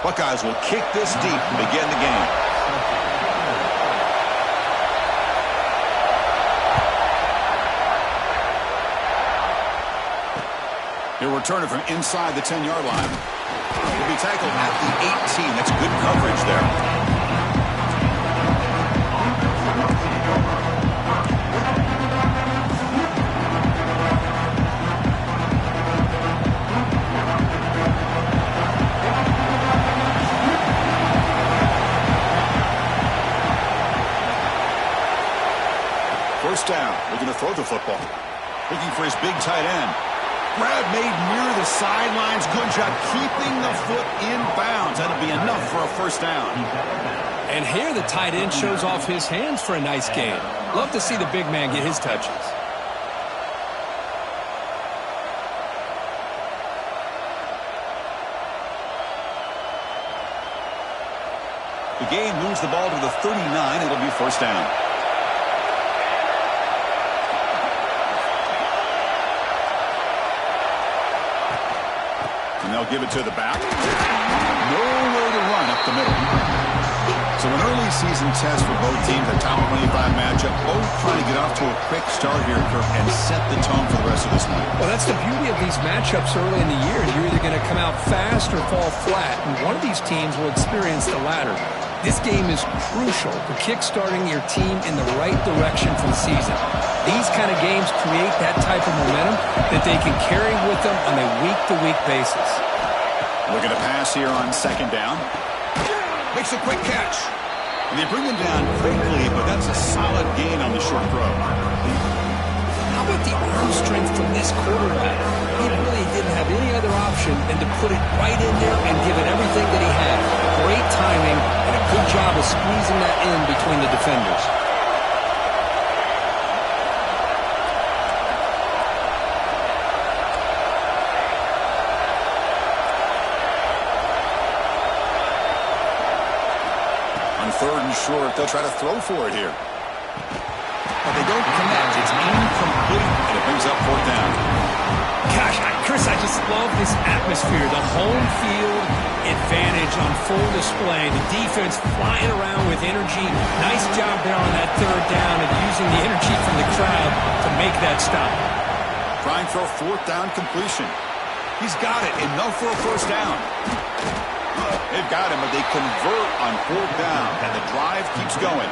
Buckeyes will kick this deep to begin the game. He'll return it from inside the 10-yard line. He'll be tackled at the 18. That's good coverage there. First down. Looking to throw the football. Looking for his big tight end. Grab made near the sidelines. Good job keeping the foot in bounds. That'll be enough for a first down. And here the tight end shows off his hands for a nice gain. Love to see the big man get his touches. The game moves the ball to the 39. It'll be first down. And they'll give it to the back. Nowhere to run up the middle. So an early season test for both teams, a top 25 matchup. Both trying to get off to a quick start here, Kirk, and set the tone for the rest of this night. Well, that's the beauty of these matchups early in the year. You're either going to come out fast or fall flat, and one of these teams will experience the latter. This game is crucial for kick-starting your team in the right direction for the season. These kind of games create that type of momentum that they can carry with them on a week-to-week basis. Looking to pass here on second down. Makes a quick catch. And they bring him down quickly, but that's a solid gain on the short throw. How about the arm strength from this quarterback? He really didn't have any other option than to put it right in there and give it everything that he had. Great timing and a good job of squeezing that in between the defenders. Third and short, they'll try to throw for it here. But they don't connect. It's incomplete, and it brings up fourth down. Gosh, Chris, I just love this atmosphere. The home field advantage on full display. The defense flying around with energy. Nice job there on that third down and using the energy from the crowd to make that stop. Trying for a fourth down completion. He's got it. Enough for a first down. They've got him, but they convert on fourth down, and the drive keeps going.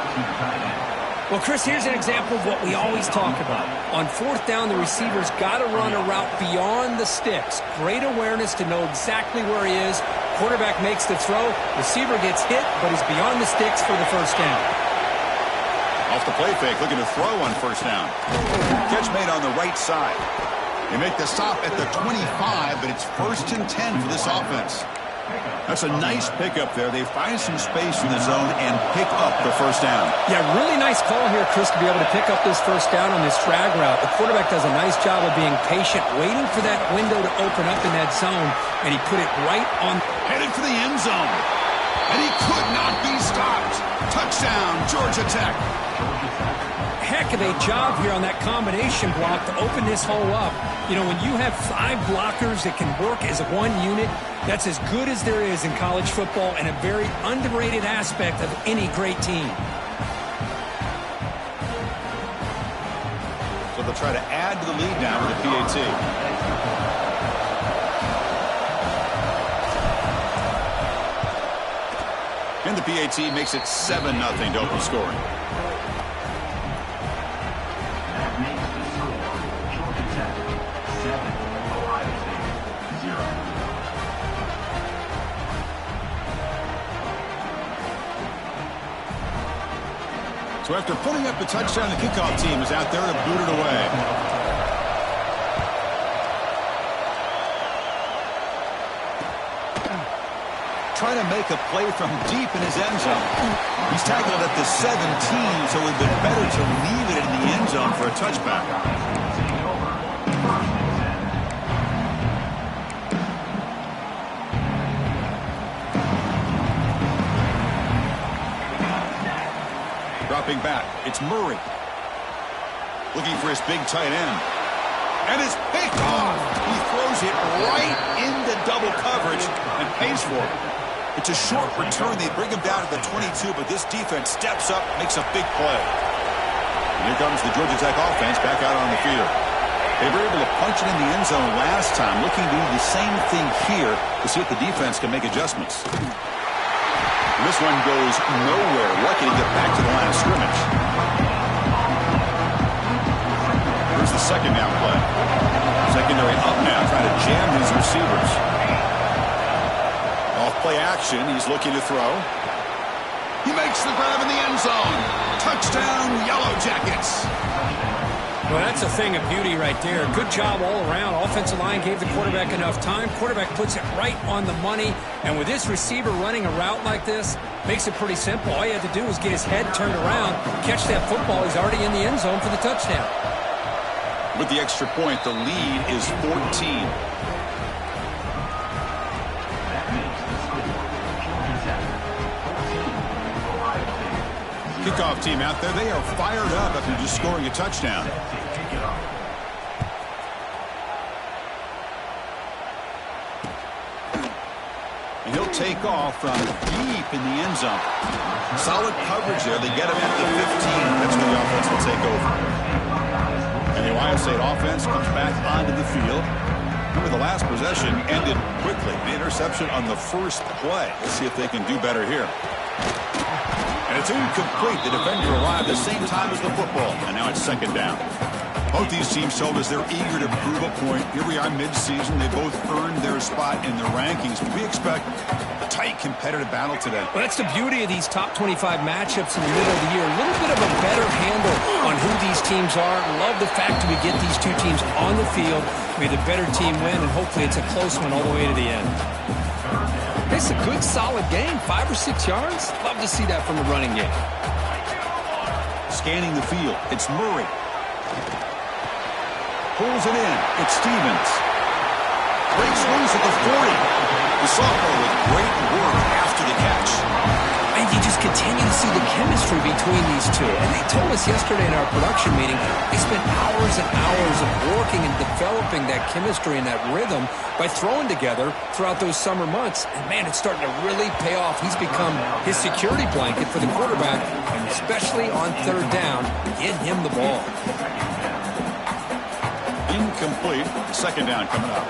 Well, Chris, here's an example of what we always talk about. On fourth down, the receiver's got to run a route beyond the sticks. Great awareness to know exactly where he is. Quarterback makes the throw. Receiver gets hit, but he's beyond the sticks for the first down. Off the play fake, looking to throw on first down. Catch made on the right side. They make the stop at the 25, but it's 1st and 10 for this offense. That's a nice pickup there. They find some space in the zone and pick up the first down. Yeah, really nice call here, Chris, to be able to pick up this first down on this drag route. The quarterback does a nice job of being patient, waiting for that window to open up in that zone, and he put it right on. Headed for the end zone. And he could not be stopped. Touchdown, Georgia Tech. Heck of a job here on that combination block to open this hole up. You know, when you have 5 blockers that can work as one unit, that's as good as there is in college football and a very underrated aspect of any great team. So they'll try to add to the lead now with the PAT. And the PAT makes it 7-0 to open scoring. So after putting up the touchdown, the kickoff team is out there to boot it away. Trying to make a play from deep in his end zone. He's tackled at the 17, so it would have been better to leave it in the end zone for a touchback. Dropping back, it's Murray. Looking for his big tight end. And it's picked off. He throws it right into double coverage and pays for it. It's a short return. They bring him down to the 22, but this defense steps up, makes a big play. And here comes the Georgia Tech offense back out on the field. They were able to punch it in the end zone last time, looking to do the same thing here to see if the defense can make adjustments. And this one goes nowhere. Lucky to get back to the line of scrimmage. Here's the second down play. Secondary up now, trying to jam his receivers. Off play action, he's looking to throw. He makes the grab in the end zone. Touchdown, Yellow Jackets. Well, that's a thing of beauty right there. Good job all around. Offensive line gave the quarterback enough time. Quarterback puts it right on the money. And with this receiver running a route like this, makes it pretty simple. All you had to do was get his head turned around, catch that football. He's already in the end zone for the touchdown. With the extra point, the lead is 14. Kickoff team out there. They are fired up after just scoring a touchdown. And he'll take off from deep in the end zone. Solid coverage there. They get him at the 15. That's where the offense will take over. And the Ohio State offense comes back onto the field. Remember, the last possession ended quickly. The interception on the first play. Let's see if they can do better here. And it's incomplete. The defender arrived at the same time as the football. And now it's second down. Both these teams told us they're eager to prove a point. Here we are mid-season. They both earned their spot in the rankings. But we expect a tight, competitive battle today. Well, that's the beauty of these top 25 matchups in the middle of the year. A little bit of a better handle on who these teams are. Love the fact that we get these two teams on the field. May the better team win, and hopefully it's a close one all the way to the end. It's a good, solid game. 5 or 6 yards. Love to see that from the running game. Scanning the field. It's Murray. Pulls it in. It's Stevens. Breaks loose at the 40. The sophomore with great work after the catch. And you just continue to see the chemistry between these two. And they told us yesterday in our production meeting, they spent hours and hours of working and developing that chemistry and that rhythm by throwing together throughout those summer months. And, man, it's starting to really pay off. He's become his security blanket for the quarterback, and especially on third down, get him the ball. Incomplete. Second down coming up.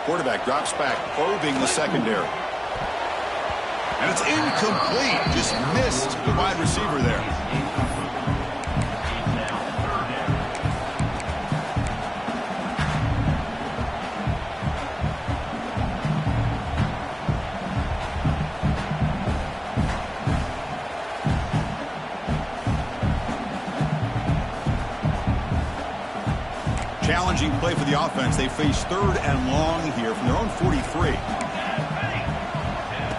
Quarterback drops back, probing the secondary. And it's incomplete. Just missed the wide receiver there. Challenging play for the offense. They face third and long here from their own 43.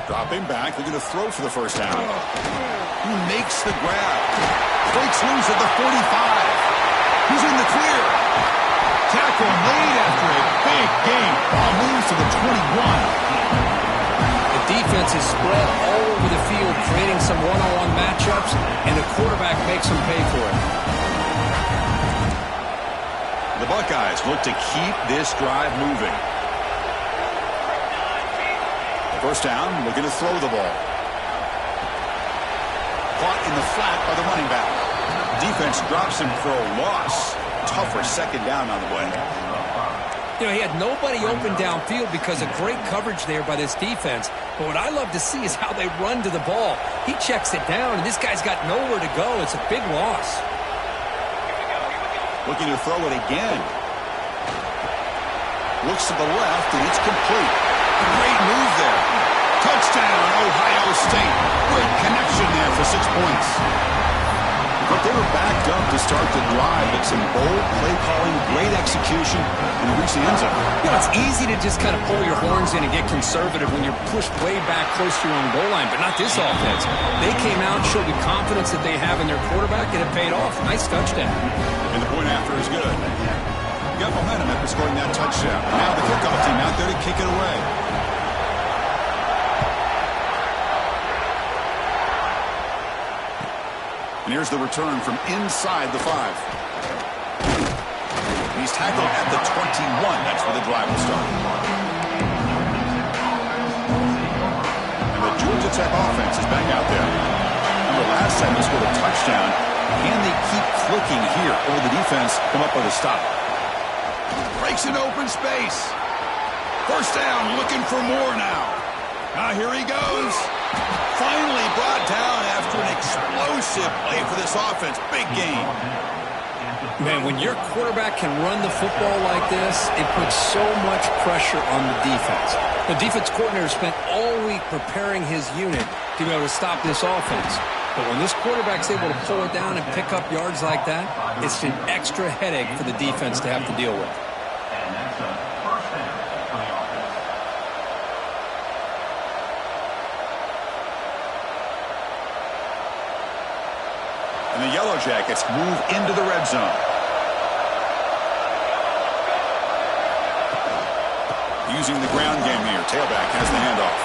Dropping back, looking to throw for the first down. He makes the grab. Breaks loose at the 45. He's in the clear. Tackle made after a big gain. Ball moves to the 21. The defense is spread all over the field, creating some one-on-one matchups, and the quarterback makes them pay for it. The Buckeyes look to keep this drive moving. First down, looking to throw the ball. Caught in the flat by the running back. Defense drops him for a loss. Tougher second down on the way. You know, he had nobody open downfield because of great coverage there by this defense. But what I love to see is how they run to the ball. He checks it down, and this guy's got nowhere to go. It's a big loss. Looking to throw it again. Looks to the left, and it's complete. Great move there. Touchdown, Ohio State. Great connection there for 6 points. But they were backed up to start the drive, but some bold play calling, great execution, and reach the end zone. You know, it's easy to just kind of pull your horns in and get conservative when you're pushed way back close to your own goal line, but not this offense. They came out, showed the confidence that they have in their quarterback, and it paid off. Nice touchdown. And the point after is good. Got momentum after scoring that touchdown. Now the kickoff team out there to kick it away. And here's the return from inside the 5. He's tackled at the 21. That's where the drive will start. And the Georgia Tech offense is back out there. Remember last time they scored a touchdown. Can they keep clicking here, or the defense come up with a stop? Breaks an open space. First down, looking for more now. Here he goes. Finally brought down after an explosive play for this offense. Big game. Man, when your quarterback can run the football like this, it puts so much pressure on the defense. The defense coordinator spent all week preparing his unit to be able to stop this offense. But when this quarterback's able to pull it down and pick up yards like that, it's an extra headache for the defense to have to deal with. And the Yellow Jackets move into the red zone. Using the ground game here. Tailback has the handoff.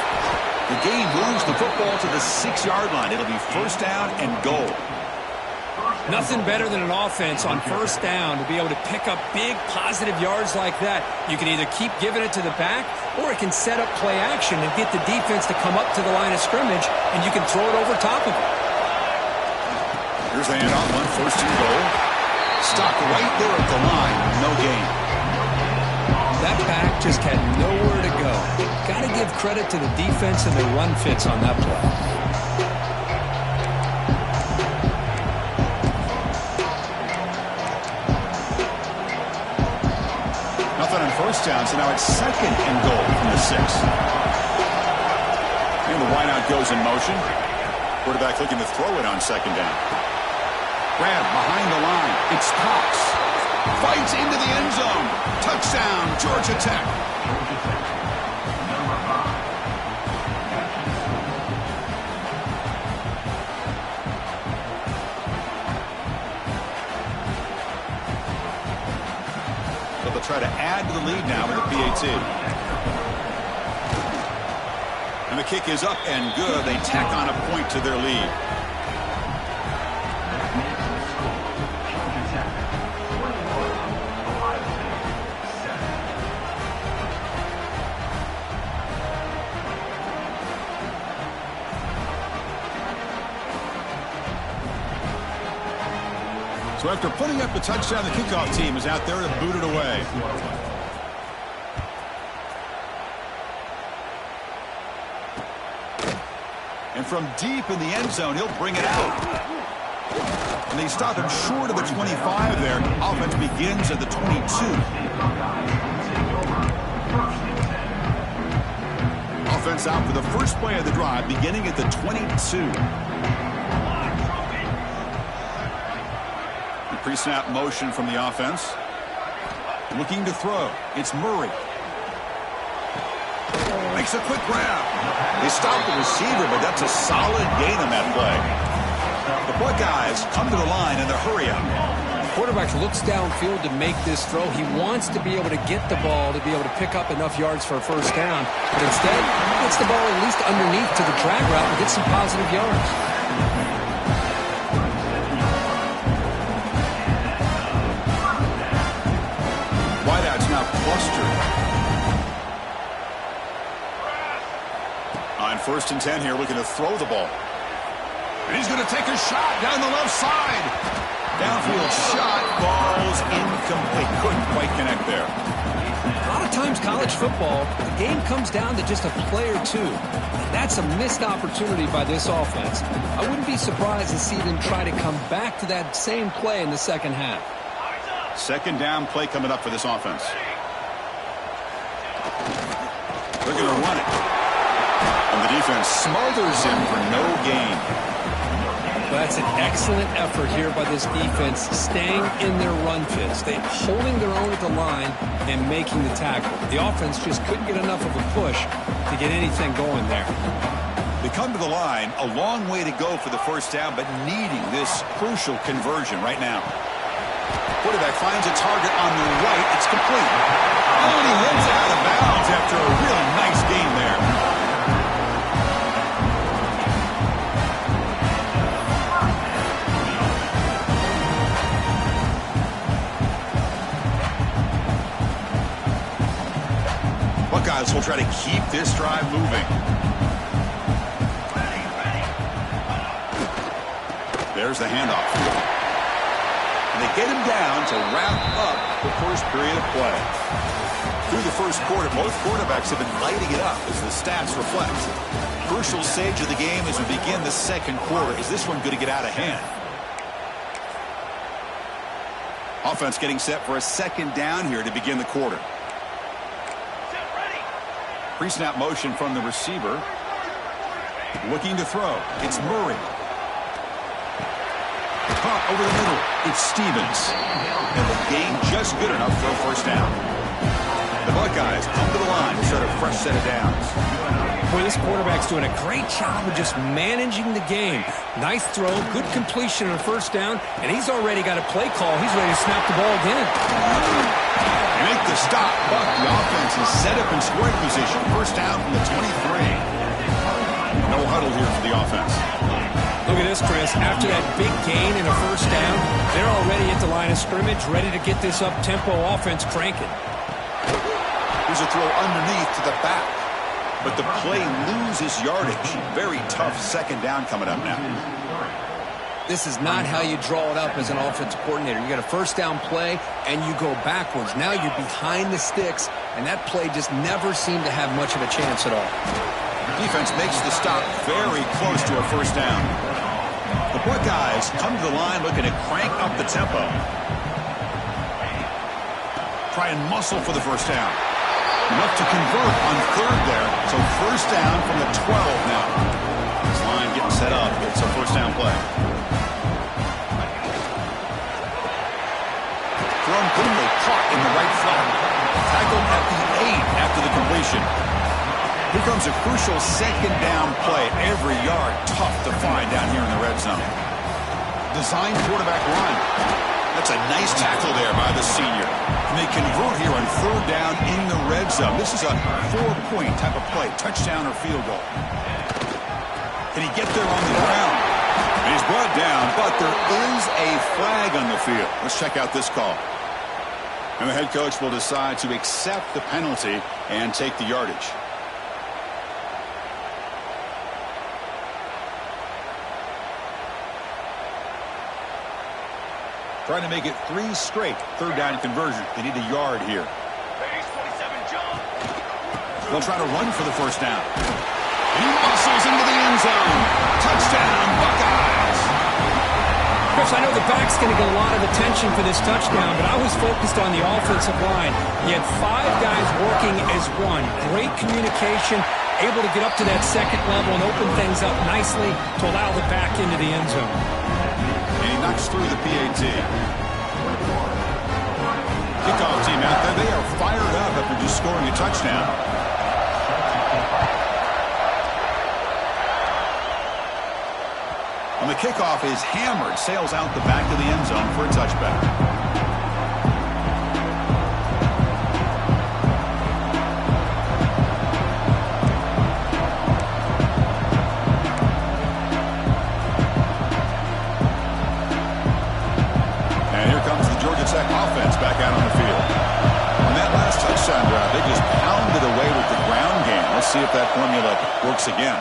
The game moves the football to the 6-yard line. It'll be first down and goal. Nothing better than an offense on first down to be able to pick up big positive yards like that. You can either keep giving it to the back, or it can set up play action and get the defense to come up to the line of scrimmage, and you can throw it over top of it. Here's the handoff, on first and goal. Stopped right there at the line, no gain. That back just had nowhere to go. Got to give credit to the defense and their run fits on that play. Nothing on first down, so now it's second and goal from the 6. And the wideout goes in motion. Quarterback looking to throw it on second down. Grab behind the line. It's Cox. Fights into the end zone. Touchdown, Georgia Tech. So they'll try to add to the lead now with a PAT. And the kick is up and good. They tack on a point to their lead. So after putting up the touchdown, the kickoff team is out there to boot it away. And from deep in the end zone, he'll bring it out. And they stop him short of the 25 there. Offense begins at the 22. Offense out for the first play of the drive, beginning at the 22. Pre-snap motion from the offense. Looking to throw. It's Murray. Makes a quick grab. They stop the receiver, but that's a solid gain on that play. The Buckeyes come to the line in the hurry up. Quarterback looks downfield to make this throw. He wants to be able to get the ball to be able to pick up enough yards for a first down. But instead, he gets the ball at least underneath to the drag route and gets some positive yards. Wideout's now clustered. On first and 10 here, looking to throw the ball. And he's going to take a shot down the left side. Downfield shot falls incomplete. Couldn't quite connect there. A lot of times college football, the game comes down to just a play or two. And that's a missed opportunity by this offense. I wouldn't be surprised to see them try to come back to that same play in the second half. Second down play coming up for this offense. They're going to run it. And the defense smothers him for no gain. That's an excellent effort here by this defense, staying in their run fits. They're holding their own at the line and making the tackle. The offense just couldn't get enough of a push to get anything going there. They come to the line, a long way to go for the first down, but needing this crucial conversion right now. Quarterback finds a target on the right. It's complete. Oh, and he heads out of bounds after a really nice game there. Buckeyes will try to keep this drive moving. There's the handoff. And they get him down to wrap up the first period of play. Through the first quarter, both quarterbacks have been lighting it up as the stats reflect. Crucial stage of the game as we begin the second quarter. Is this one going to get out of hand? Offense getting set for a second down here to begin the quarter. Pre-snap motion from the receiver. Looking to throw. It's Murray. Caught over the middle. It's Stevens. And the gain just good enough for a first down. The Buckeyes come to the line to start a fresh set of downs. Boy, this quarterback's doing a great job of just managing the game. Nice throw, good completion on a first down, and he's already got a play call. He's ready to snap the ball again. Make the stop. Buck, the offense is set up in scoring position. First down from the 23. No huddle here for the offense. Look at this, Chris. After that big gain and a first down, they're already at the line of scrimmage, ready to get this up-tempo offense cranking. Here's a throw underneath to the back. But the play loses yardage. Very tough second down coming up now. This is not how you draw it up as an offensive coordinator. You got a first down play, and you go backwards. Now you're behind the sticks, and that play just never seemed to have much of a chance at all. Defense makes the stop very close to a first down. The Buckeyes come to the line looking to crank up the tempo. Try and muscle for the first down. Enough to convert on third there. So first down from the 12 now. This line getting set up. It's a first down play. Thrown quickly, caught in the right flat. Tackled at the 8 after the completion. Here comes a crucial second down play. Every yard tough to find down here in the red zone. Design quarterback run. That's a nice tackle there by the senior. And they convert here on third down in the red zone. This is a 4-point type of play, touchdown or field goal. Can he get there on the ground? And he's brought down, but there is a flag on the field. Let's check out this call. And the head coach will decide to accept the penalty and take the yardage. Trying to make it 3 straight third down conversion. They need a yard here. They'll try to run for the first down. He muscles into the end zone. Touchdown, Buckeyes. Chris, I know the back's going to get a lot of attention for this touchdown, but I was focused on the offensive line. You had 5 guys working as one. Great communication, able to get up to that second level and open things up nicely to allow the back into the end zone. And he knocks through the PAT. Kickoff team out there, they are fired up after just scoring a touchdown. And the kickoff is hammered, sails out the back of the end zone for a touchback. Offense back out on the field. On that last touchdown drive, they just pounded away with the ground game. Let's see if that formula works again.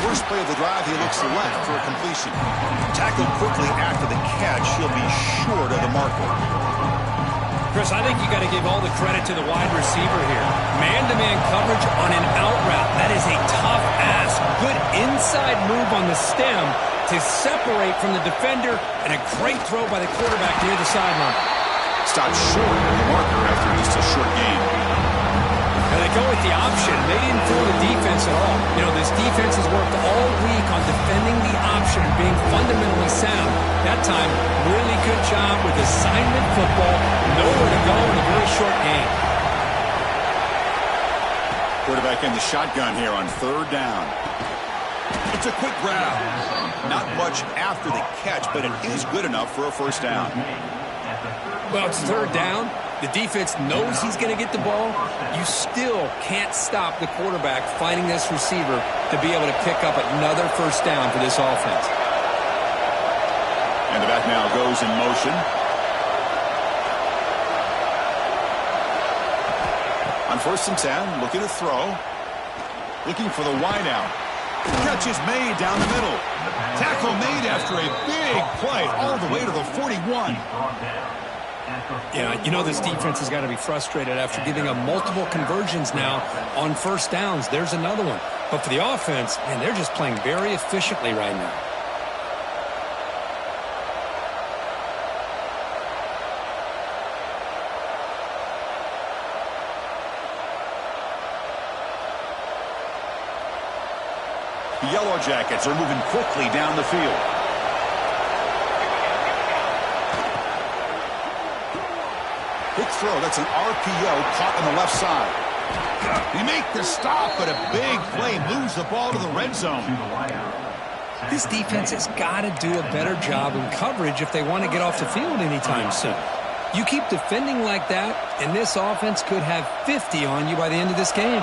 First play of the drive, he looks left for a completion. Tackled quickly after the catch. He'll be short of the marker. Chris, I think you got to give all the credit to the wide receiver here. Man-to-man coverage on an out route. That is a tough ask. Good inside move on the stem to separate from the defender, and a great throw by the quarterback near the sideline. Stopped short of the marker after just a short game. Now they go with the option. They didn't fool the defense at all. You know, this defense has worked all week on defending the option and being fundamentally sound. That time, really good job with assignment football. Nowhere to go in a very short game. Quarterback in the shotgun here on third down. It's a quick grab. Not much after the catch, but it is good enough for a first down. Well, it's third down. The defense knows he's going to get the ball. You still can't stop the quarterback finding this receiver to be able to pick up another first down for this offense. And the back now goes in motion. On 1st and 10, looking to throw. Looking for the wide out. Catch is made down the middle. Tackle made after a big play all the way to the 41. Yeah, you know this defense has got to be frustrated after giving up multiple conversions now on 1st downs. There's another one. But for the offense, man, they're just playing very efficiently right now. The Yellow Jackets are moving quickly down the field. Quick throw. That's an RPO caught on the left side. They make the stop, but a big play moves the ball to the red zone. This defense has got to do a better job in coverage if they want to get off the field anytime soon. You keep defending like that, and this offense could have 50 on you by the end of this game.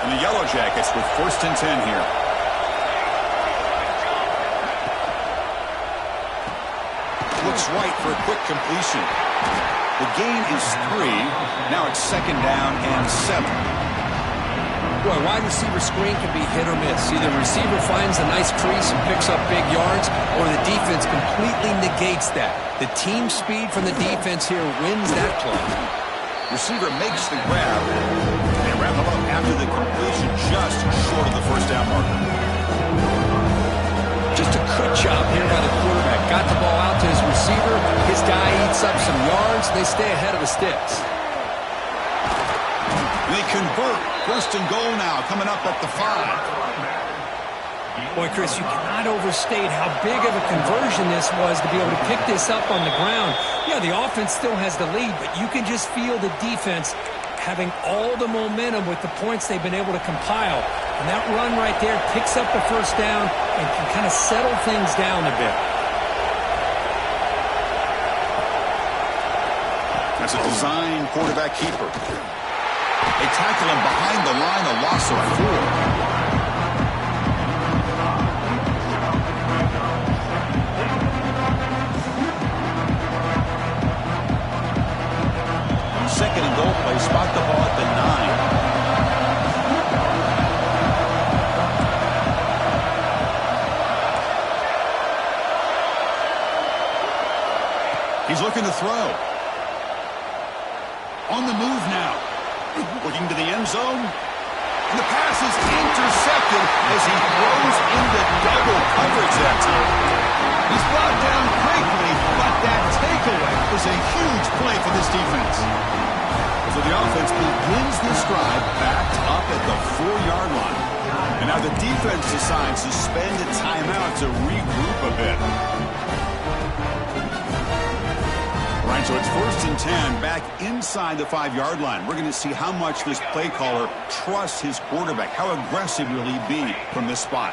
And the Yellow Jackets with 1st and 10 here. Looks right for a quick completion. The gain is 3. Now it's 2nd down and 7. Boy, wide receiver screen can be hit or miss. Either the receiver finds a nice crease and picks up big yards, or the defense completely negates that. The team speed from the defense here wins that play. Receiver makes the grab. They wrap him up after the completion, just short of the 1st down marker. Just a good job here by the quarterback. Got the ball out to his receiver. His guy eats up some yards. They stay ahead of the sticks. They convert. 1st and goal now, coming up at the 5. Boy, Chris, you cannot overstate how big of a conversion this was to be able to pick this up on the ground. Yeah, the offense still has the lead, but you can just feel the defense having all the momentum with the points they've been able to compile. And that run right there picks up the 1st down and can kind of settle things down a bit. That's a design quarterback keeper. They tackle him behind the line, a loss of 4. Second and goal play, spot the ball at the 9. He's looking to throw. On the move now. Looking to the end zone. And the pass is intercepted as he throws into double coverage that time. He's brought down quickly, but that takeaway is a huge play for this defense. So the offense begins this drive backed up at the 4-yard line. And now the defense decides to spend a timeout to regroup a bit. Right, so it's 1st and 10 back inside the 5-yard line. We're going to see how much this play caller trusts his quarterback. How aggressive will he be from this spot?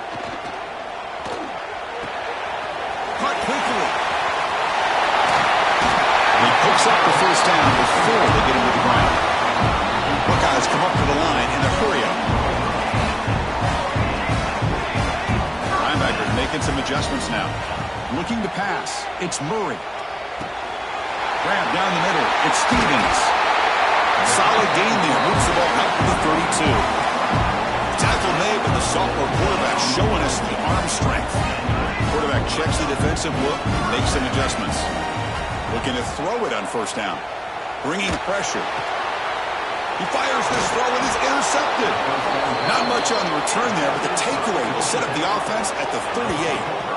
Cut quickly. He picks up the 1st down before they get him to the ground. Buckeyes come up to the line in a hurry-up. Linebackers making some adjustments now. Looking to pass. It's Murray. Grab down the middle. It's Stevens. Solid gain there. Moves the ball up to the 32. Tackle made, but the sophomore quarterback showing us the arm strength. Quarterback checks the defensive look, makes some adjustments. Looking to throw it on 1st down. Bringing pressure. He fires this throw and is intercepted. Not much on the return there, but the takeaway will set up the offense at the 38.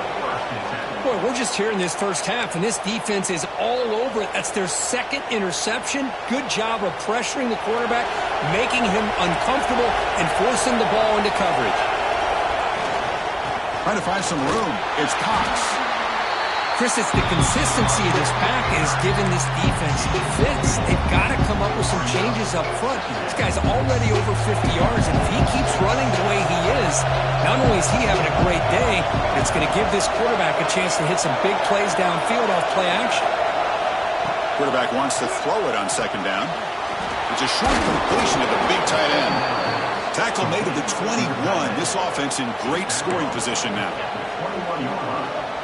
Boy, we're just here in this 1st half, and this defense is all over it. That's their 2nd interception. Good job of pressuring the quarterback, making him uncomfortable, and forcing the ball into coverage. Trying to find some room. It's Cox. Chris, it's the consistency of this pack is giving this defense fits. They've got to come up with some changes up front. This guy's already over 50 yards, and if he keeps running the way he is, not only is he having a great day, it's going to give this quarterback a chance to hit some big plays downfield off play action. Quarterback wants to throw it on 2nd down. It's a short completion of the big tight end. Tackle made at the 21. This offense in great scoring position now.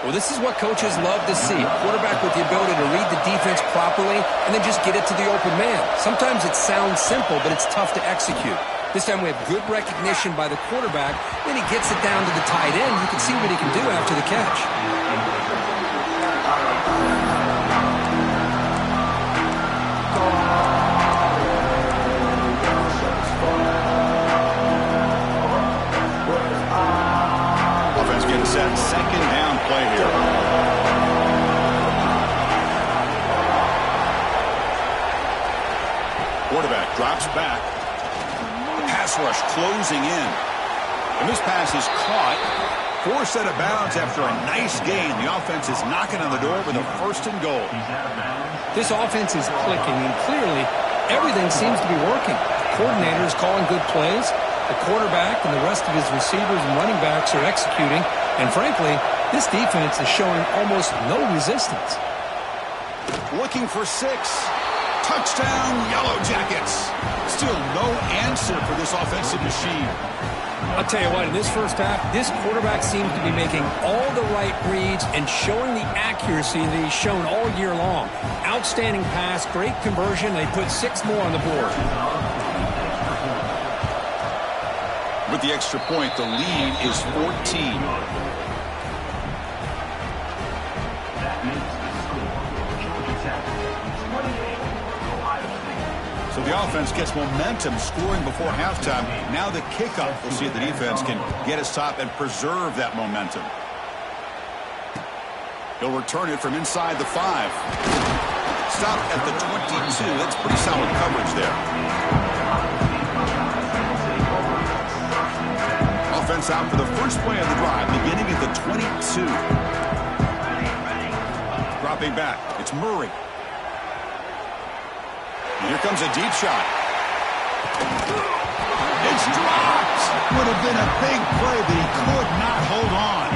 Well, this is what coaches love to see. A quarterback with the ability to read the defense properly and then just get it to the open man. Sometimes it sounds simple, but it's tough to execute. This time we have good recognition by the quarterback. Then he gets it down to the tight end. You can see what he can do after the catch. Offense getting set. Second down play here. Quarterback drops back. Pass rush closing in. And this pass is caught. Forced out of bounds after a nice gain. The offense is knocking on the door with a 1st and goal. This offense is clicking, and clearly everything seems to be working. The coordinator is calling good plays. The quarterback and the rest of his receivers and running backs are executing. And frankly, this defense is showing almost no resistance. Looking for 6. Touchdown, Yellow Jackets. Still no answer for this offensive machine. I'll tell you what, in this first half, this quarterback seems to be making all the right reads and showing the accuracy that he's shown all year long. Outstanding pass, great conversion. They put 6 more on the board. With the extra point, the lead is 14. So the offense gets momentum, scoring before halftime. Now the kickoff. We'll see if the defense can get a stop and preserve that momentum. He'll return it from inside the 5. Stop at the 22. That's pretty solid coverage there. Offense out for the first play of the drive, beginning at the 22. Dropping back, it's Murray. And here comes a deep shot. It's dropped. Would have been a big play, but he could not hold on.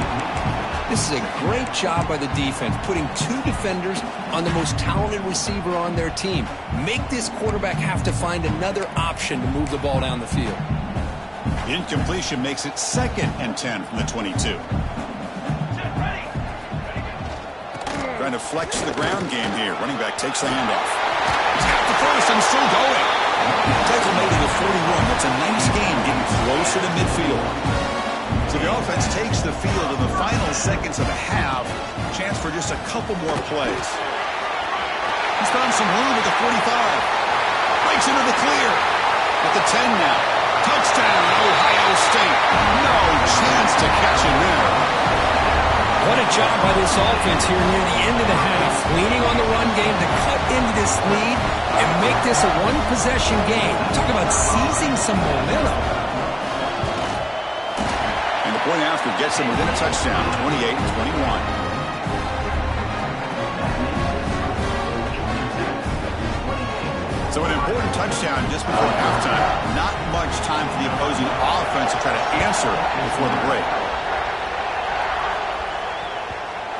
This is a great job by the defense, putting 2 defenders on the most talented receiver on their team. Make this quarterback have to find another option to move the ball down the field. The incompletion makes it 2nd and 10 from the 22. Trying to flex the ground game here. Running back takes the handoff. He's got the first and still going. Tackle made to the 41. That's a nice game, getting closer to midfield. So the offense takes the field in the final seconds of a half. Chance for just a couple more plays. He's found some room at the 45. Breaks into the clear. At the 10 now. Touchdown, Ohio State. No chance to catch him there. What a job by this offense here near the end of the half. Leaning on the run game to cut into this lead and make this a one-possession game. Talk about seizing some momentum. And the point after gets them within a touchdown, 28-21. So an important touchdown just before halftime. Not much time for the opposing offense to try to answer before the break.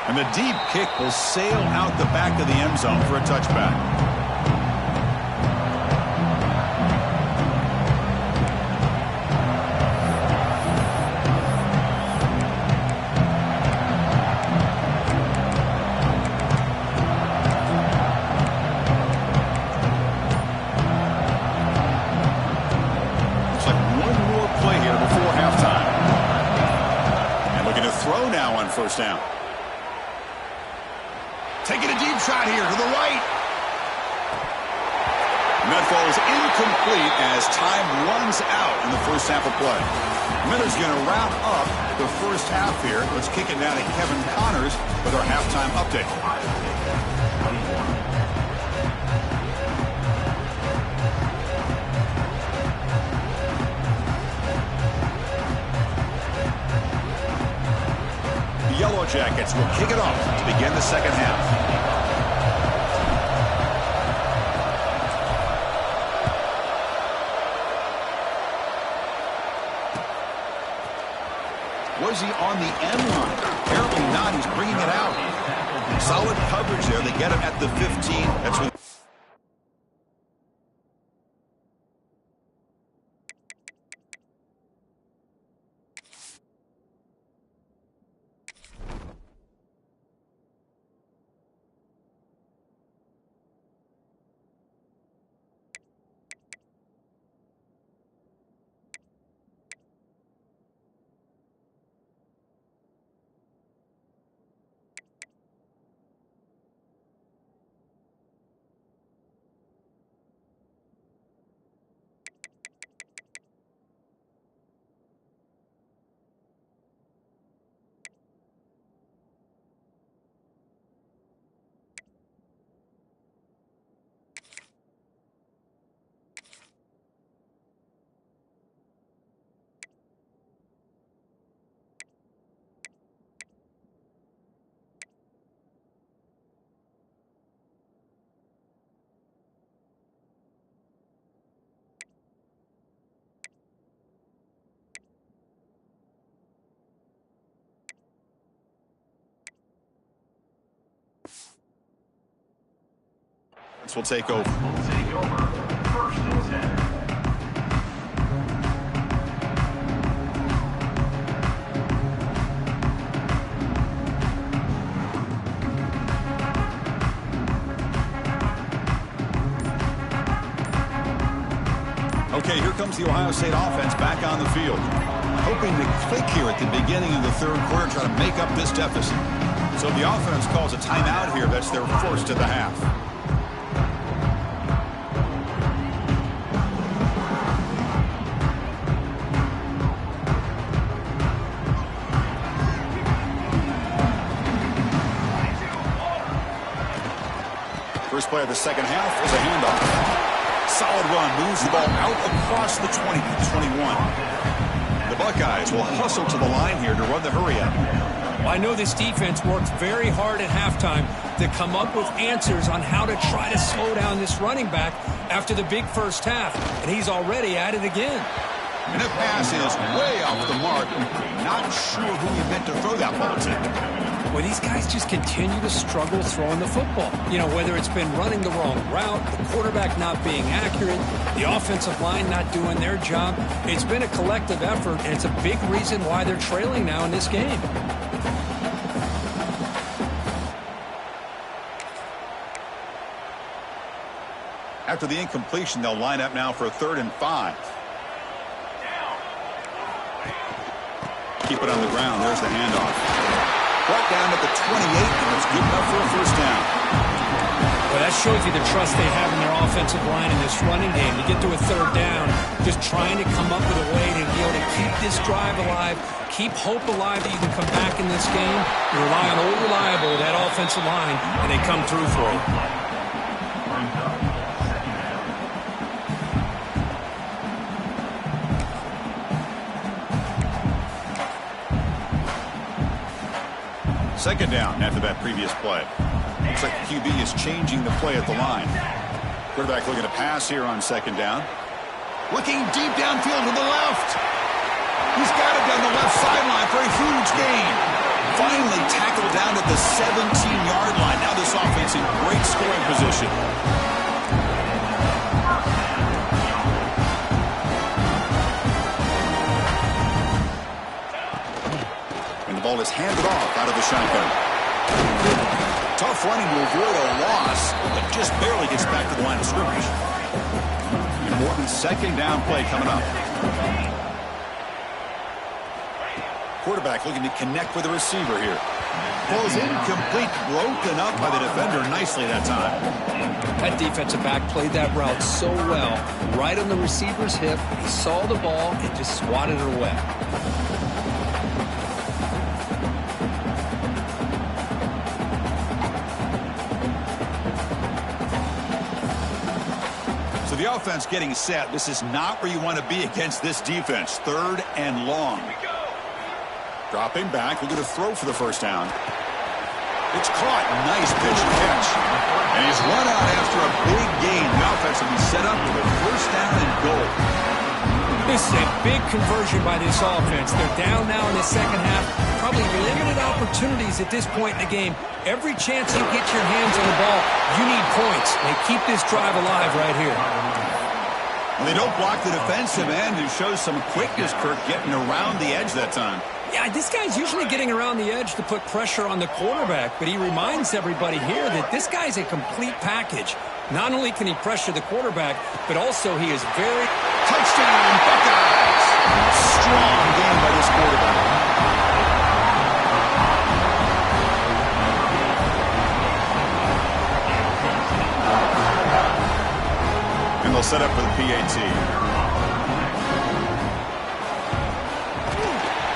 And the deep kick will sail out the back of the end zone for a touchback. First down. Taking a deep shot here to the right. And that falls incomplete as time runs out in the first half of play. Miller's going to wrap up the first half here. Let's kick it down to Kevin Connors with our halftime update. Yellow Jackets will kick it off to begin the second half. Was he on the end line? Apparently not. He's bringing it out. Solid coverage there. They get him at the 15. That's with offense will take over. First and 10. Okay, here comes the Ohio State offense back on the field. Hoping to click here at the beginning of the third quarter, try to make up this deficit. So the offense calls a timeout here. That's their first of the half. First play of the second half is a handoff. Solid run, moves the ball out across the 20 to 21. The Buckeyes will hustle to the line here to run the hurry up. Well, I know this defense worked very hard at halftime to come up with answers on how to try to slow down this running back after the big first half, and he's already at it again. And the pass is way off the mark. Not sure who he meant to throw that ball to. Well, these guys just continue to struggle throwing the football. You know, whether it's been running the wrong route, the quarterback not being accurate, the offensive line not doing their job. It's been a collective effort, and it's a big reason why they're trailing now in this game. After the incompletion, they'll line up now for a 3rd and 5. Keep it on the ground. There's the handoff. Right down at the 28, and it's good enough for a first down. Well, that shows you the trust they have in their offensive line in this running game. You get to a 3rd down, just trying to come up with a way to be able to keep this drive alive, keep hope alive that you can come back in this game. You rely on old reliable, that offensive line, and they come through for you. Second down after that previous play. Looks like the QB is changing the play at the line. Quarterback looking to pass here on 2nd down. Looking deep downfield to the left. He's got it down the left sideline for a huge gain. Finally tackled down at the 17-yard line. Now this offense in great scoring position. Ball is handed off out of the shotgun. Tough running to avoid a loss, but just barely gets back to the line of scrimmage. And Morton's 2nd down play coming up. Quarterback looking to connect with the receiver here. Ball is incomplete, broken up by the defender nicely that time. That defensive back played that route so well. Right on the receiver's hip, he saw the ball and just swatted it away. The offense getting set. This is not where you want to be against this defense. 3rd and long. Dropping back. We're going to throw for the first down. It's caught. Nice pitch and catch. And he's run out after a big gain. The offense will be set up with a first down and goal. This is a big conversion by this offense. They're down now in the second half. Probably limited opportunities at this point in the game. Every chance you get your hands on the ball, you need points. They keep this drive alive right here. Well, they don't block the defensive end, who shows some quickness, Kirk, getting around the edge that time. Yeah, this guy's usually getting around the edge to put pressure on the quarterback, but he reminds everybody here that this guy's a complete package. Not only can he pressure the quarterback, but also he is very... Touchdown, Buckeyes! Strong game by this quarterback. And they'll set up for the PAT.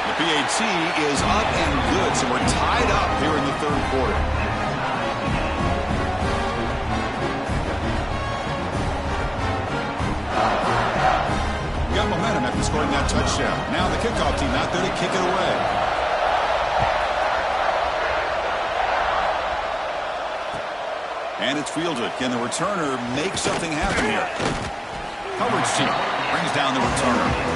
The PAT is up and good, so we're tied up here in the 3rd quarter. Got momentum after scoring that touchdown. Now the kickoff team out there to kick it away. And it's fielded. Can the returner make something happen here? Coverage team brings down the returner.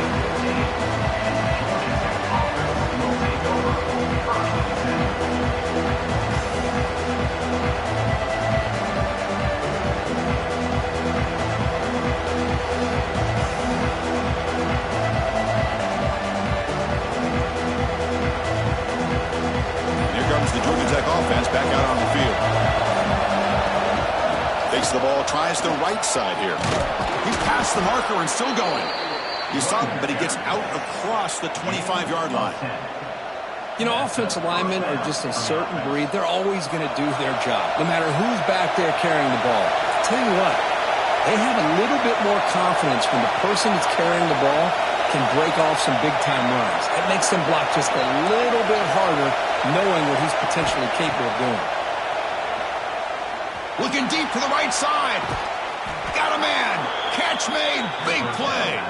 right side here. He's past the marker and still going. He's stopped, but he gets out across the 25-yard line. You know, offensive linemen are just a certain breed. They're always going to do their job, no matter who's back there carrying the ball. I'll tell you what, they have a little bit more confidence when the person that's carrying the ball can break off some big-time runs. It makes them block just a little bit harder, knowing what he's potentially capable of doing. Looking deep to the right side. Got a man. Catch made. Big play.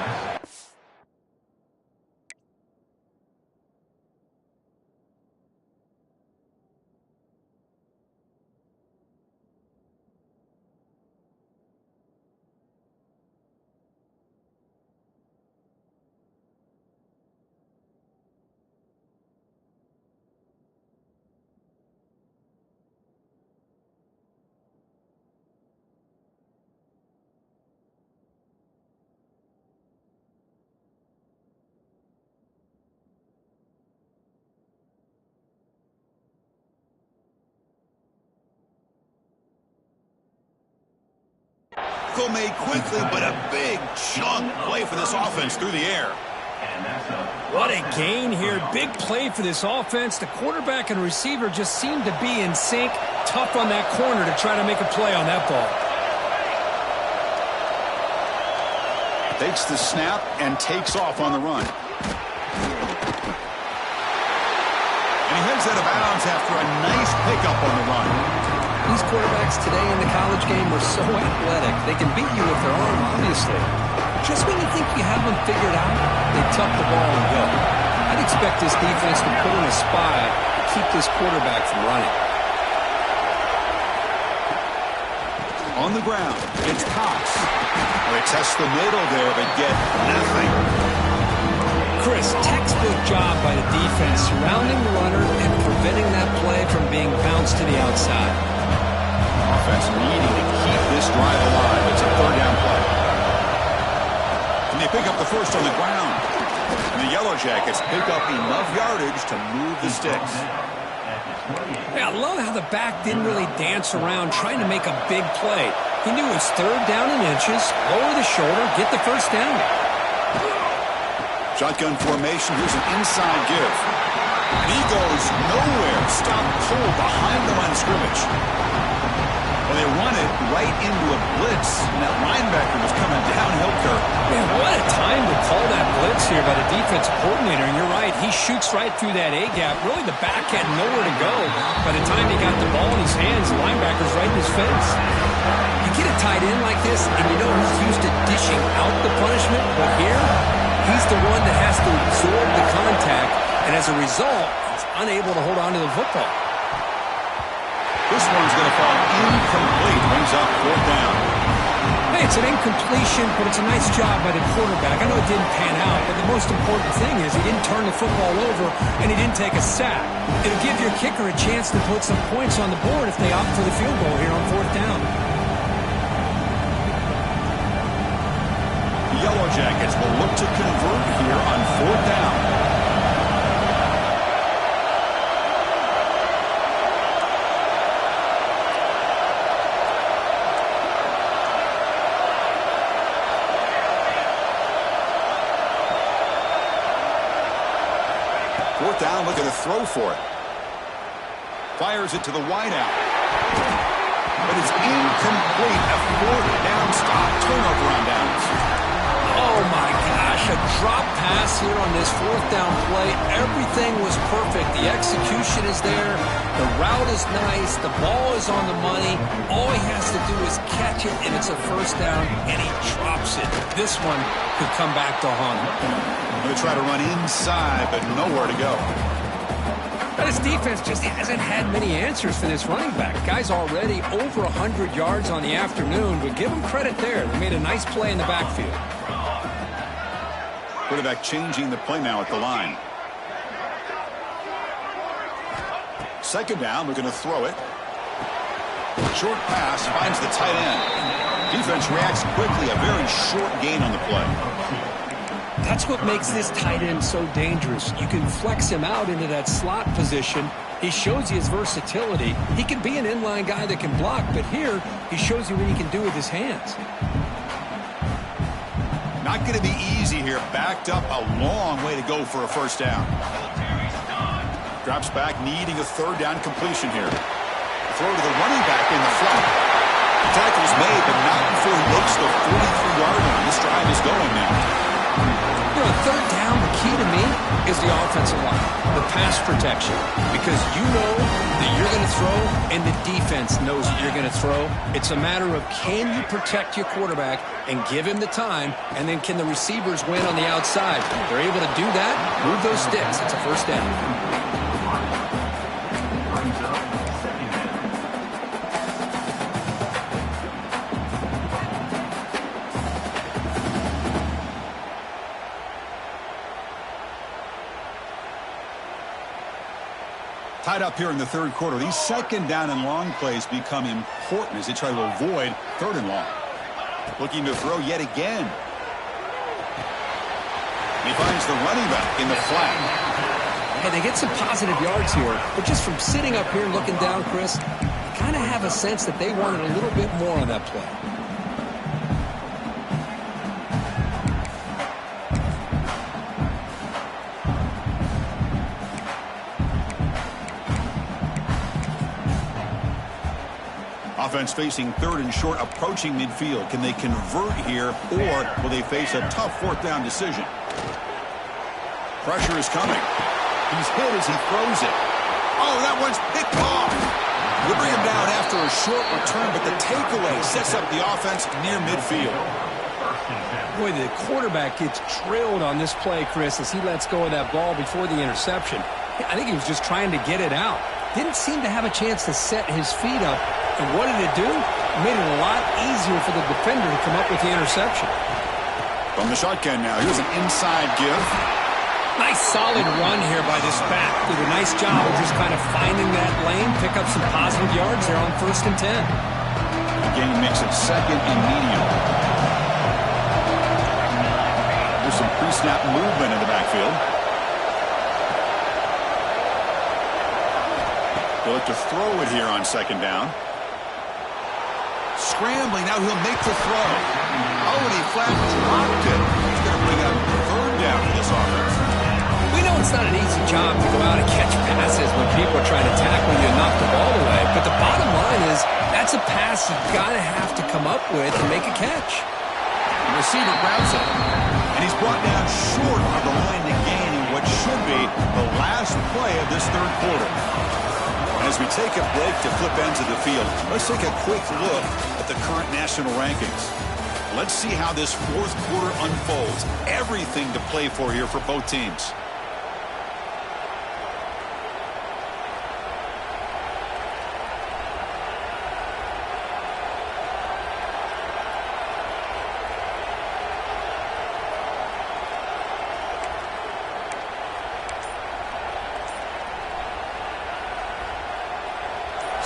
Made quickly, but a big chunk play for this offense through the air. What a gain here. Big play for this offense. The quarterback and receiver just seem to be in sync. Tough on that corner to try to make a play on that ball. Takes the snap and takes off on the run. And he heads out of bounds after a nice pickup on the run. These quarterbacks today in the college game are so athletic. They can beat you with their arm, obviously. Just when you think you have them figured out, they tuck the ball and go. I'd expect this defense to put in a spy to keep this quarterback from running. On the ground, it's Cox. They test the middle there, but get nothing. Chris, textbook job by the defense surrounding the runner and preventing that play from being bounced to the outside. Offense needing to keep this drive alive. It's a third down play. And they pick up the first on the ground. And the Yellow Jackets pick up enough yardage to move the sticks. Yeah, I love how the back didn't really dance around trying to make a big play. He knew it was third down in inches, lower the shoulder, get the first down. Shotgun formation. Here's an inside give. And he goes nowhere. Stopped cold behind the line of scrimmage. Well, they run it right into a blitz, and that linebacker was coming downhill curve. Man, what a time to call that blitz here by the defensive coordinator. And you're right, he shoots right through that A-gap. Really, the back had nowhere to go. By the time he got the ball in his hands, the linebacker's right in his face. You get a tight end like this, and you know he's used to dishing out the punishment, but here, he's the one that has to absorb the contact, and as a result, he's unable to hold on to the football. This one's going to fall incomplete. Brings up fourth down. Hey, it's an incompletion, but it's a nice job by the quarterback. I know it didn't pan out, but the most important thing is he didn't turn the football over and he didn't take a sack. It'll give your kicker a chance to put some points on the board if they opt for the field goal here on fourth down. The Yellow Jackets will look to convert here on fourth down. Fourth down, looking to throw for it. Fires it to the wideout. But it's incomplete. A fourth down stop. Turnover on downs. Oh, my gosh. A drop pass here on this fourth down play. Everything was perfect. The execution is there. The route is nice. The ball is on the money. All he has to do is catch it, and it's a first down, and he drops it. This one could come back to haunt him. Going to try to run inside, but nowhere to go. But his defense just hasn't had many answers for this running back. Guy's already over 100 yards on the afternoon, but give him credit there. They made a nice play in the backfield. Quarterback changing the play now at the line. Second down, we're going to throw it. Short pass finds the tight end. Defense reacts quickly. A very short gain on the play. That's what makes this tight end so dangerous. You can flex him out into that slot position. He shows you his versatility. He can be an inline guy that can block, but here he shows you what he can do with his hands. Not going to be easy here. Backed up a long way to go for a first down. Drops back, needing a third down completion here. Throw to the running back in the flat. The tackle's made, but not before he makes the 43-yard line. This drive is going now. You know, third down, the key to me is the offensive line, the pass protection, because you know that you're going to throw and the defense knows that you're going to throw. It's a matter of can you protect your quarterback and give him the time, and then can the receivers win on the outside? If they're able to do that, move those sticks. It's a first down. Tied up here in the third quarter. These second down and long plays become important as they try to avoid third and long. Looking to throw yet again. He finds the running back in the flat. Hey, they get some positive yards here, but just from sitting up here and looking down, Chris, you kind of have a sense that they wanted a little bit more on that play. Offense facing third and short, approaching midfield. Can they convert here, or will they face a tough fourth down decision? Pressure is coming. He's hit as he throws it. Oh, that one's picked off. They bring him down after a short return, but the takeaway sets up the offense near midfield. Boy, the quarterback gets trailed on this play, Chris, as he lets go of that ball before the interception. I think he was just trying to get it out. Didn't seem to have a chance to set his feet up. And what did it do? It made it a lot easier for the defender to come up with the interception. From the shotgun now, here's an inside give. Nice solid run here by this back. Did a nice job of just kind of finding that lane, pick up some positive yards there on 1st and 10. The game makes it second and medium. There's some pre-snap movement in the backfield. They'll look to throw it here on second down. Scrambling, now he'll make the throw. Oh, and he flat dropped it. He's going to bring up third down for this offense. We know it's not an easy job to go out and catch passes when people are trying to tackle you and knock the ball away. But the bottom line is that's a pass you've got to have to come up with and make a catch. The receiver grabs it. And he's brought down short of the line to gain in what should be the last play of this third quarter. And as we take a break to flip ends of the field, let's take a quick look at the current national rankings. Let's see how this fourth quarter unfolds. Everything to play for here for both teams.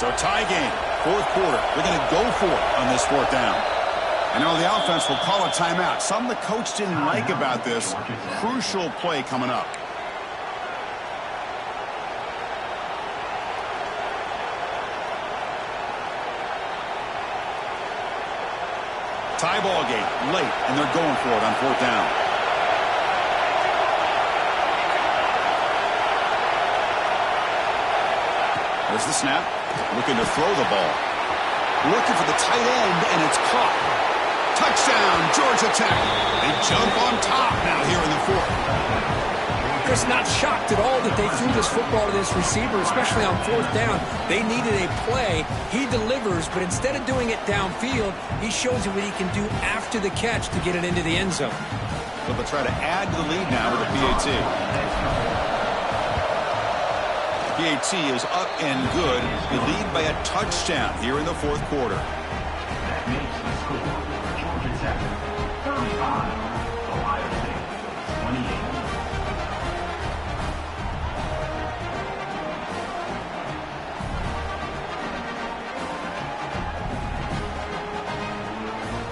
So tie game, fourth quarter. They're going to go for it on this fourth down. And now the offense will call a timeout. Something the coach didn't like about this. Crucial play coming up. Tie ball game late, and they're going for it on fourth down. There's the snap. Looking to throw the ball. Looking for the tight end, and it's caught. Touchdown, Georgia Tech. They jump on top now here in the fourth. Chris, not shocked at all that they threw this football to this receiver, especially on fourth down. They needed a play. He delivers, but instead of doing it downfield, he shows you what he can do after the catch to get it into the end zone. So they'll try to add to the lead now with a PAT. PAT is up and good. They lead by a touchdown here in the fourth quarter. That makes the score Georgia Tech 35, Ohio State 28.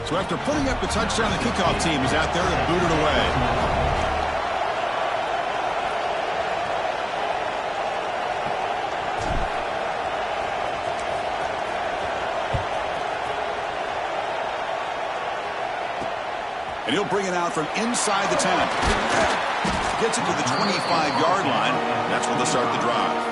So after putting up the touchdown, the kickoff team is out there to boot it away. He'll bring it out from inside the 10. Gets it to the 25-yard line. That's where they'll start the drive.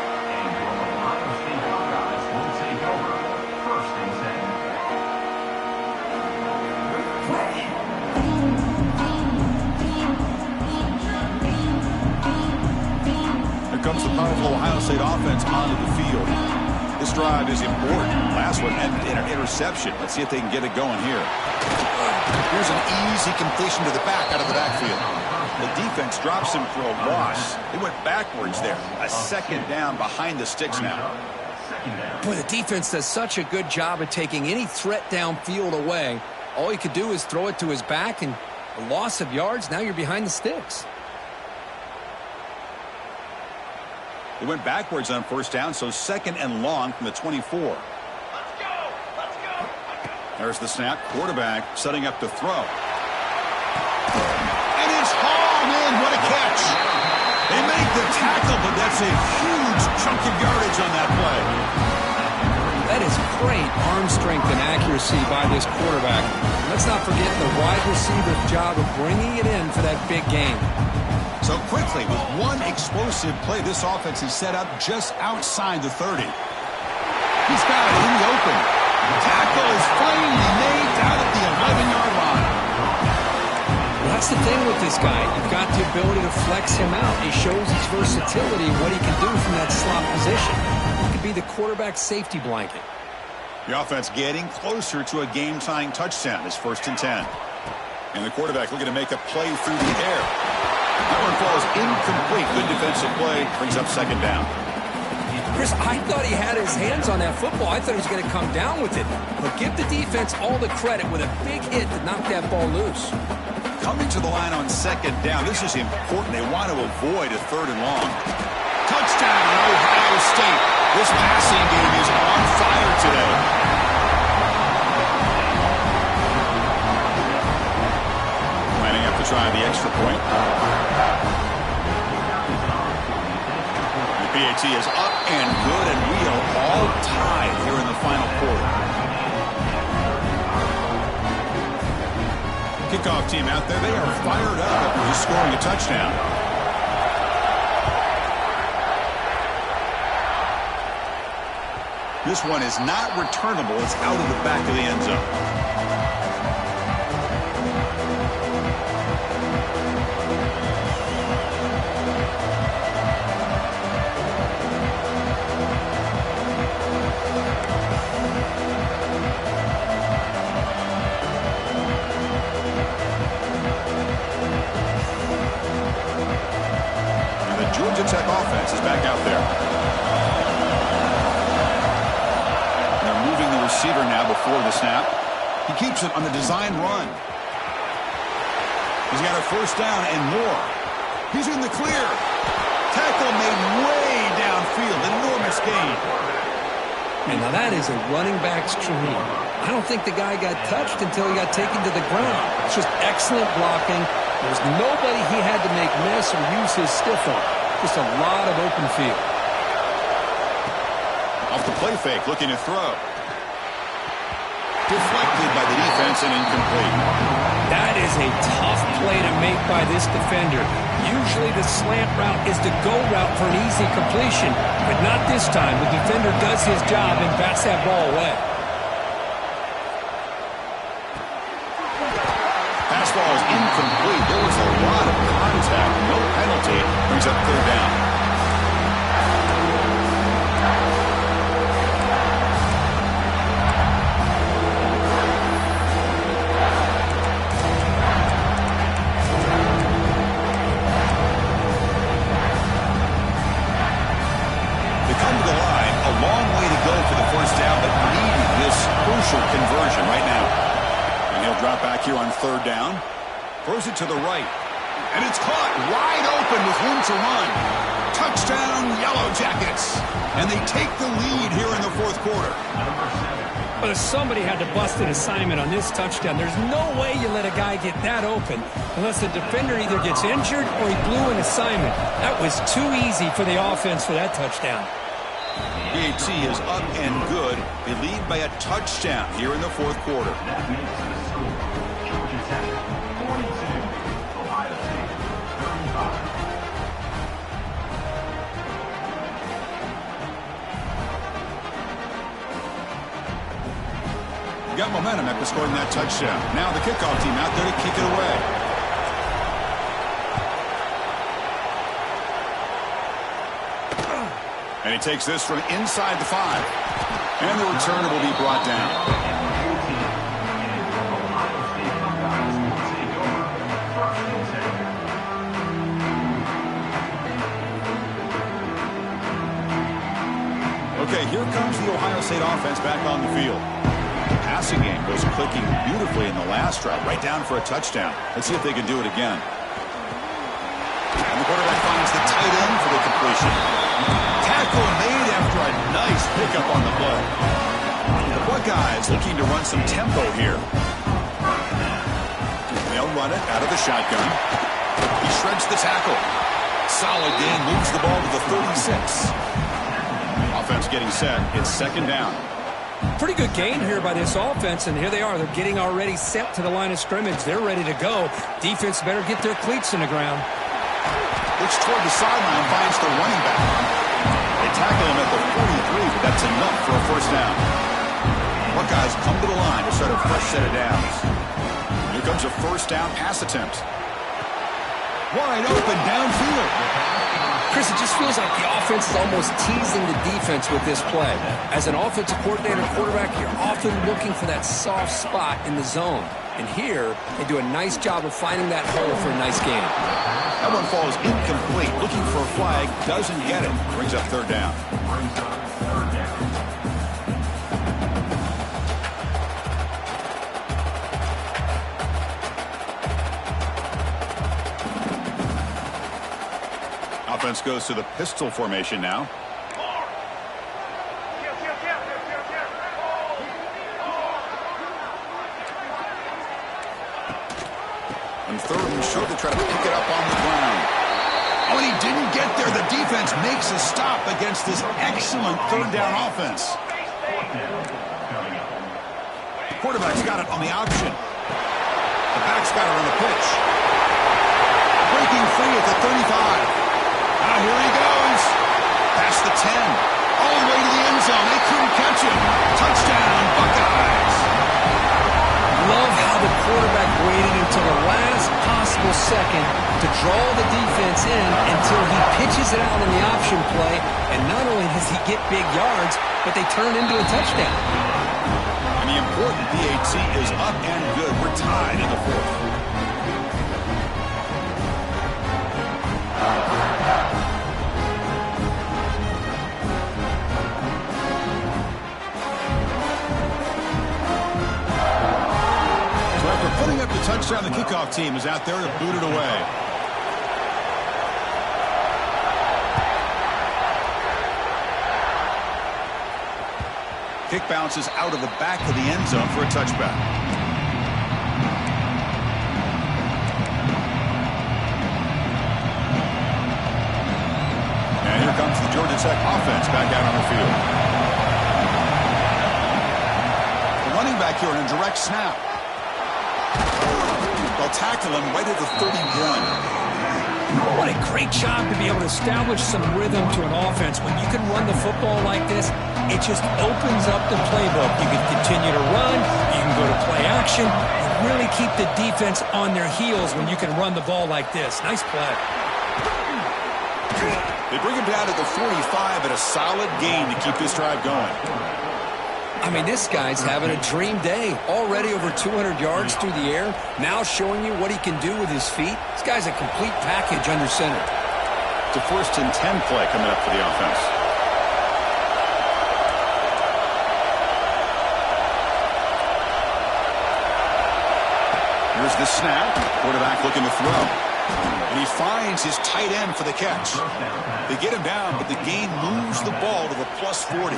Here comes the powerful Ohio State offense onto the field. This drive is important. Last one ended in an interception. Let's see if they can get it going here. Here's an easy completion to the back out of the backfield. The defense drops him for a loss. They went backwards there. A second down behind the sticks now. Boy, the defense does such a good job of taking any threat downfield away. All he could do is throw it to his back, and a loss of yards, now you're behind the sticks. They went backwards on first down, so second and long from the 24. Let's go! There's the snap. Quarterback setting up to throw. And it's hauled in. What a catch. They make the tackle, but that's a huge chunk of yardage on that play. That is great arm strength and accuracy by this quarterback. Let's not forget the wide receiver's job of bringing it in for that big game. So quickly, with one explosive play, this offense is set up just outside the 30. He's got it in the open. The tackle is finally made down at the 11-yard line. Well, that's the thing with this guy. You've got the ability to flex him out. He shows his versatility, what he can do from that slot position. He could be the quarterback's safety blanket. The offense getting closer to a game-tying touchdown. It's 1st and 10. And the quarterback looking to make a play through the air. That one falls incomplete. Good defensive play. Brings up second down. Chris, I thought he had his hands on that football. I thought he was going to come down with it. But give the defense all the credit with a big hit to knock that ball loose. Coming to the line on second down. This is important. They want to avoid a 3rd and long. Touchdown, Ohio State. This passing game is on fire today. Lining up to try the extra point. The PAT is up and good, and we are all tied here in the final quarter. Kickoff team out there, they are fired up after just scoring a touchdown. This one is not returnable. It's out of the back of the end zone. And the Georgia Tech offense is back out there. Receiver now before the snap. He keeps it on the design run. He's got a 1st down and more. He's in the clear. Tackle made way downfield. Enormous gain. And now that is a running back's dream. I don't think the guy got touched until he got taken to the ground. It's just excellent blocking. There's nobody he had to make miss or use his stiff arm. Just a lot of open field. Off the play fake, looking to throw. Deflected by the defense and incomplete. That is a tough play to make by this defender. Usually the slant route is the go route for an easy completion, but not this time. The defender does his job and bats that ball away. Pass ball is incomplete. There was a lot of contact. No penalty. Brings up 3rd down. Conversion right now. And he'll drop back here on 3rd down. Throws it to the right. And it's caught wide open with room to run. Touchdown, Yellow Jackets. And they take the lead here in the 4th quarter. But somebody had to bust an assignment on this touchdown. There's no way you let a guy get that open unless the defender either gets injured or he blew an assignment. That was too easy for the offense for that touchdown. PAT is up and good. They lead by a touchdown here in the 4th quarter. That makes the score Georgia Tech 46. got momentum after scoring that touchdown. Now the kickoff team out there to kick it away. And he takes this from inside the 5. And the returner will be brought down. Okay, here comes the Ohio State offense back on the field. The passing game was clicking beautifully in the last drive, right down for a touchdown. Let's see if they can do it again. And the quarterback finds the tight end for the completion. Tackle made after a nice pickup on the play. The Buckeyes looking to run some tempo here. They'll run it out of the shotgun. He shreds the tackle. Solid gain, moves the ball to the 36. Offense getting set. It's second down. Pretty good gain here by this offense, and here they are. They're getting already set to the line of scrimmage. They're ready to go. Defense better get their cleats in the ground. Looks toward the sideline, finds the running back. They tackle him at the 43, but that's enough for a first down. Buckeyes come to the line to start a fresh set of downs. Here comes a first down pass attempt. Wide open downfield. Chris, it just feels like the offense is almost teasing the defense with this play. As an offensive coordinator, quarterback, you're often looking for that soft spot in the zone. And here, they do a nice job of finding that hole for a nice gain. That one falls incomplete. Looking for a flag, doesn't get it. Brings up third down. Offense goes to the pistol formation now. And third and short, they try to pick it up on the ground. Oh, and he didn't get there. The defense makes a stop against this excellent third down offense. The quarterback's got it on the option. The back's got it on the pitch. Breaking free at the 35. Now here he goes. Past the 10. All the way to the end zone. They couldn't catch him. Touchdown, Buckeyes. Love how the quarterback waited until the last possible second to draw the defense in until he pitches it out on the option play. And not only does he get big yards, but they turn into a touchdown. And the important PAT is up and good. We're tied in the fourth. Putting up the touchdown, the kickoff team is out there to boot it away. Kick bounces out of the back of the end zone for a touchback. And here comes the Georgia Tech offense back out on the field. The running back here in a direct snap. They'll tackle him right at the 31. What a great job to be able to establish some rhythm to an offense. When you can run the football like this, it just opens up the playbook. You can continue to run. You can go to play action. You really keep the defense on their heels when you can run the ball like this. Nice play. They bring him down to the 45 at a solid gain to keep this drive going. I mean, this guy's having a dream day. Already over 200 yards through the air. Now showing you what he can do with his feet. This guy's a complete package under center. It's a first and 10 play coming up for the offense. Here's the snap. Quarterback looking to throw. And he finds his tight end for the catch. They get him down, but the gain moves the ball to the plus 40.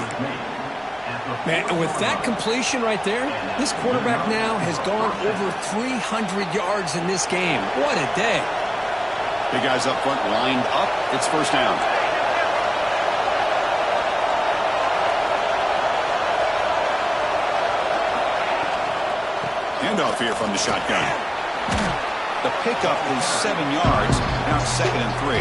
Man, and with that completion right there, this quarterback now has gone over 300 yards in this game. What a day. Big guys up front lined up. It's first down. Handoff here from the shotgun. The pickup is 7 yards. Now it's 2nd and 3.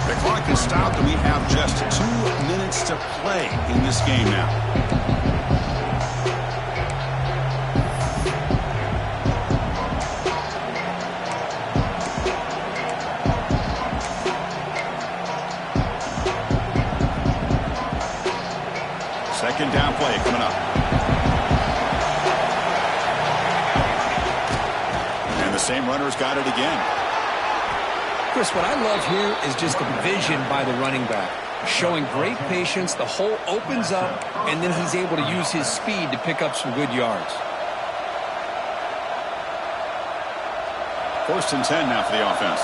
The clock is stopped, and we have just 2 minutes to play in this game now. Second down play coming up. And the same runner's got it again. Chris, what I love here is just the vision by the running back. Showing great patience, the hole opens up, and then he's able to use his speed to pick up some good yards. First and 10 now for the offense.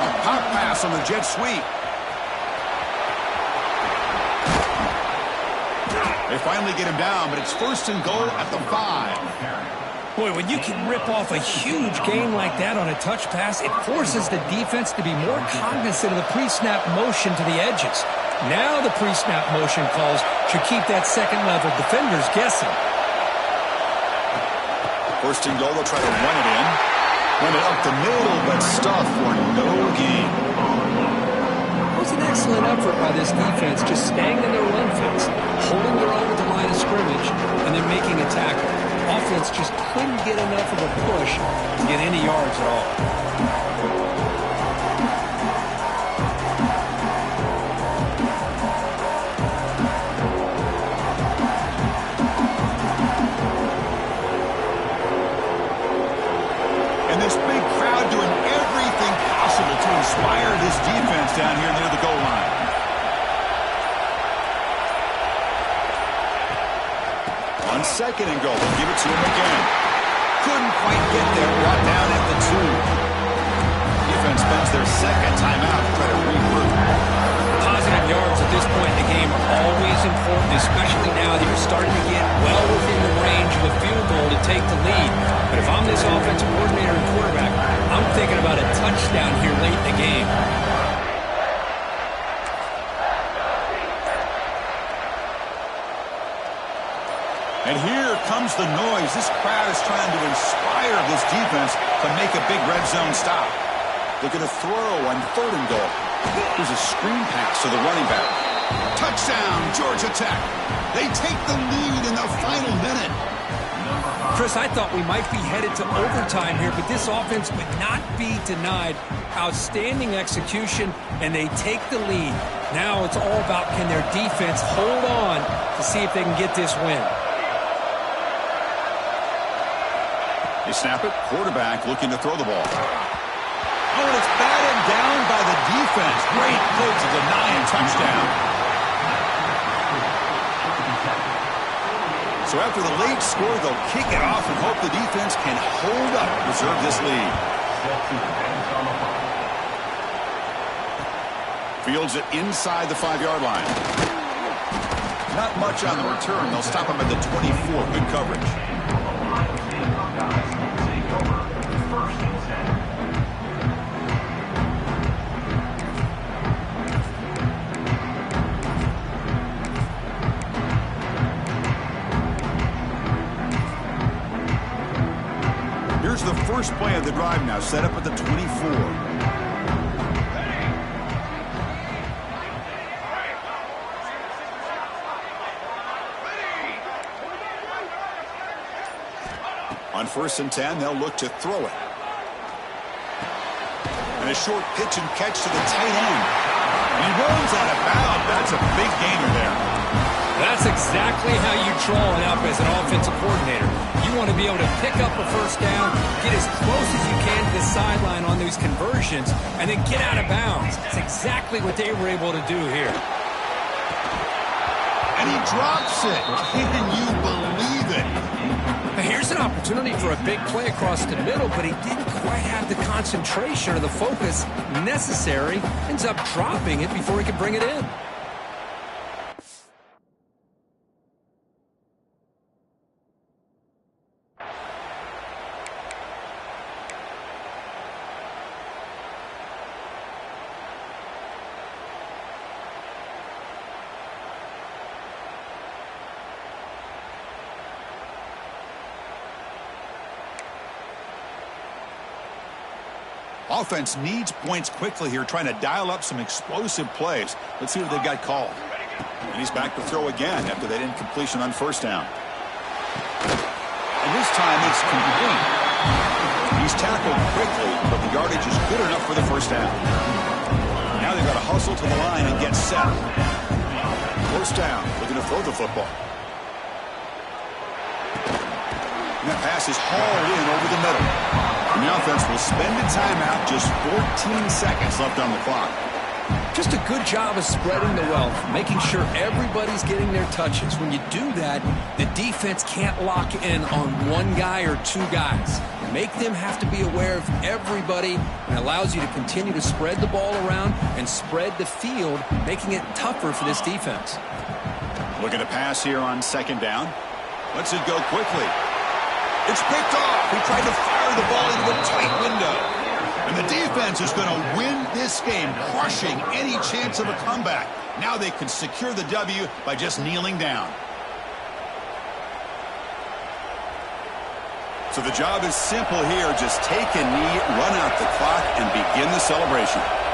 A pop pass on the jet sweep. They finally get him down, but it's first and goal at the 5. Boy, when you can rip off a huge gain like that on a touch pass, it forces the defense to be more cognizant of the pre-snap motion to the edges. Now the pre-snap motion calls should keep that second-level defenders guessing. First and goal, they'll try to run it in. Run it up the middle, but stuff for no gain. It was an excellent effort by this defense, just staying in their run fence, holding their own at the line of scrimmage, and then making a tackle. Offense just couldn't get enough of a push to get any yards at all. And this big crowd doing everything possible to inspire this defense down here near the goal line. On second and goal, they'll give it to him again. Couldn't quite get there, brought down at the 2. Defense spends their second timeout to try to regroup. Positive yards at this point in the game are always important, especially now that you're starting to get well within the range of a field goal to take the lead. But if I'm this offensive coordinator and quarterback, I'm thinking about a touchdown here late in the game. And here comes the noise. This crowd is trying to inspire this defense to make a big red zone stop. They're going to throw on third and goal. There's a screen pass to the running back. Touchdown, Georgia Tech. They take the lead in the final minute. Chris, I thought we might be headed to overtime here, but this offense would not be denied. Outstanding execution, and they take the lead. Now it's all about can their defense hold on to see if they can get this win. They snap it. Quarterback looking to throw the ball. Oh, and it's batted down by the defense. Great play to deny a touchdown. So after the late score, they'll kick it off and hope the defense can hold up to preserve this lead. Fields it inside the 5-yard line. Not much on the return. They'll stop him at the 24. Good coverage. Here's the first play of the drive now, set up at the 24. On first and 10, they'll look to throw it. And a short pitch and catch to the tight end. And he runs out of bounds. That's a big gainer there. That's exactly how you draw it up as an offensive coordinator. You want to be able to pick up a first down, get as close as you can to the sideline on those conversions, and then get out of bounds. That's exactly what they were able to do here. And he drops it. Can you believe it? Now here's an opportunity for a big play across the middle, but he didn't quite have the concentration or the focus necessary. Ends up dropping it before he could bring it in. Offense needs points quickly here, trying to dial up some explosive plays. Let's see what they've got called. And he's back to throw again after that incompletion on first down. And this time it's complete. He's tackled quickly, but the yardage is good enough for the first down. Now they've got to hustle to the line and get set. First down, looking to throw the football. And that pass is hauled in over the middle. And the offense will spend a timeout, just 14 seconds left on the clock. Just a good job of spreading the wealth, making sure everybody's getting their touches. When you do that, the defense can't lock in on one guy or two guys. Make them have to be aware of everybody, and allows you to continue to spread the ball around and spread the field, making it tougher for this defense. Look at a pass here on second down. Lets it go quickly. It's picked off. He tried to fire the ball into a tight window. And the defense is going to win this game, crushing any chance of a comeback. Now they can secure the W by just kneeling down. So the job is simple here. Just take a knee, run out the clock, and begin the celebration.